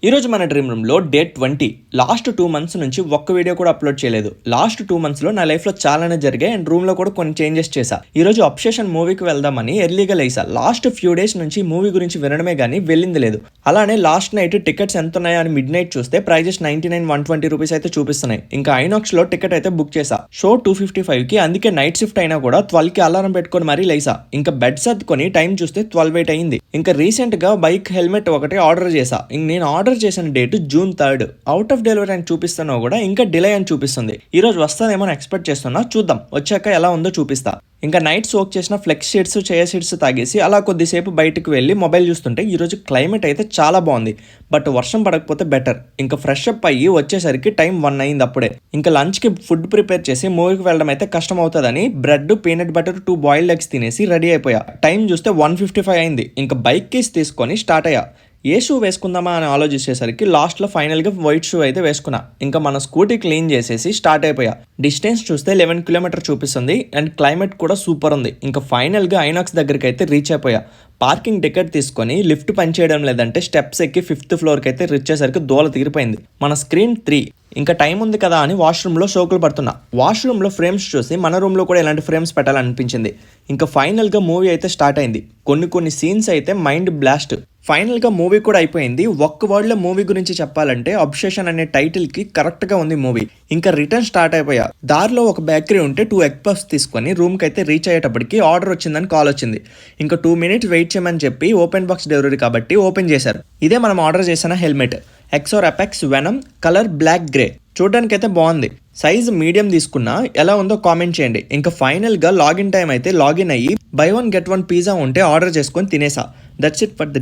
ఈ రోజు మన డ్రీమ్ రూమ్ లో డే 20 లాస్ట్ 2 మంత్స్ నుంచి ఒక్క వీడియో కూడా అప్లోడ్ చేయలేదు. లాస్ట్ 2 మంత్స్ లో నా లైఫ్ లో చాలానే జరిగాయి అండ్ రూమ్ లో కూడా కొన్ని చేంజెస్ చేశా. ఈ రోజు అబ్సెషన్ మూవీకి వెళ్దామని ఎర్లీగా లేసా. లాస్ట్ ఫ్యూ డేస్ నుంచి మూవీ గురించి వినడమే గానీ వెళ్ళింది లేదు. అలానే లాస్ట్ నైట్ టికెట్స్ ఎంత ఉన్నాయో అని మిడ్ నైట్ చూస్తే ప్రైజెస్ 99 120 రూపీస్ అయితే చూపిస్తున్నాయి. ఇంకా ఐనాక్స్ లో టికెట్ అయితే బుక్ చేసా. షో 255 కి, అందుకే నైట్ షిఫ్ట్ అయినా కూడా 12 కి అలారం పెట్టుకొని మరీ లేసా. ఇంకా బెడ్ సర్దుకొని టైం చూస్తే 12:08 అయింది. ఇంకా రీసెంట్ గా బైక్ హెల్మెట్ ఒకటి ఆర్డర్ చేసా. నేను ఆర్డర్ చేసిన date June 3. Out of delivery అని చూపిస్తున్నా కూడా ఇంకా డిలే అని చూపిస్తుంది. ఈ రోజు వస్తుందేమో ఎక్స్పెక్ట్ చేస్తున్నా, చూద్దాం వచ్చాక ఎలా ఉందో చూపిస్తా. ఇంకా నైట్ సోక్ చేసిన ఫ్లెక్స్ షీట్స్, చైర్ షీట్స్ తాగేసి అలా కొద్దిసేపు బయటకు వెళ్ళి మొబైల్ చూస్తుంటే ఈ రోజు క్లైమేట్ అయితే చాలా బాగుంది. బట్ వర్షం పడకపోతే బెటర్. ఇంకా ఫ్రెష్ అప్ అయ్యి వచ్చేసరికి టైం 1 అయింది అప్పుడే. ఇంకా లంచ్ కి ఫుడ్ ప్రిపేర్ చేసి మూవీకి వెళ్ళడం అయితే కష్టం అవుతుందని bread, peanut butter, 2 boiled eggs తినేసి రెడీ అయిపోయా. టైం చూస్తే 1:55 అయింది. ఇంకా బైక్ కీస్ తీసుకొని స్టార్ట్ అయ్యా. ఏ షూ వేసుకుందామా అని ఆలోచించేసరికి లాస్ట్లో ఫైనల్గా వైట్ షూ అయితే వేసుకున్నా. ఇంకా మన స్కూటీ క్లీన్ చేసేసి స్టార్ట్ అయిపోయా. డిస్టెన్స్ చూస్తే 11 కిలోమీటర్ చూపిస్తుంది అండ్ క్లైమేట్ కూడా సూపర్ ఉంది. ఇంకా ఫైనల్గా ఐనాక్స్ దగ్గరికి అయితే రీచ్ అయిపోయా. పార్కింగ్ టికెట్ తీసుకొని లిఫ్ట్ పనిచేయడం లేదంటే స్టెప్స్ ఎక్కి 5th ఫ్లోర్కి అయితే రీచ్ అయ్యేసరికి దోల తీరిపోయింది. మన స్క్రీన్ 3. ఇంకా టైం ఉంది కదా అని వాష్రూమ్లో షోకులు పడుతున్నా. వాష్రూమ్లో ఫ్రేమ్స్ చూసి మన రూమ్లో కూడా ఇలాంటి ఫ్రేమ్స్ పెట్టాలనిపించింది. ఇంకా ఫైనల్గా మూవీ అయితే స్టార్ట్ అయింది. కొన్ని సీన్స్ అయితే మైండ్ బ్లాస్ట్. ఫైనల్గా మూవీ కూడా అయిపోయింది. ఒక్క వర్డ్లో మూవీ గురించి చెప్పాలంటే అబ్సెషన్ అనే టైటిల్కి కరెక్ట్గా ఉంది మూవీ. ఇంకా రిటర్న్ స్టార్ట్ అయిపోయా. దారిలో ఒక బేకరీ ఉంటే 2 ఎగ్ పఫ్స్ తీసుకొని రూమ్కి అయితే రీచ్ అయ్యేటప్పటికి ఆర్డర్ వచ్చిందని కాల్ వచ్చింది. ఇంకా 2 minutes వెయిట్ చేయమని చెప్పి ఓపెన్ బాక్స్ డెలివరీ కాబట్టి ఓపెన్ చేశారు. ఇదే మనం ఆర్డర్ చేసిన helmet, Axor apex venom, colour black grey. చూడడానికి అయితే బాగుంది. సైజ్ మీడియం తీసుకున్నా, ఎలా ఉందో కామెంట్ చేయండి. ఇంకా ఫైనల్గా లాగిన్ టైం అయితే లాగిన్ అయ్యి బై 1 get 1 పిజ్జా ఉంటే ఆర్డర్ చేసుకొని తినేసా. That's it for the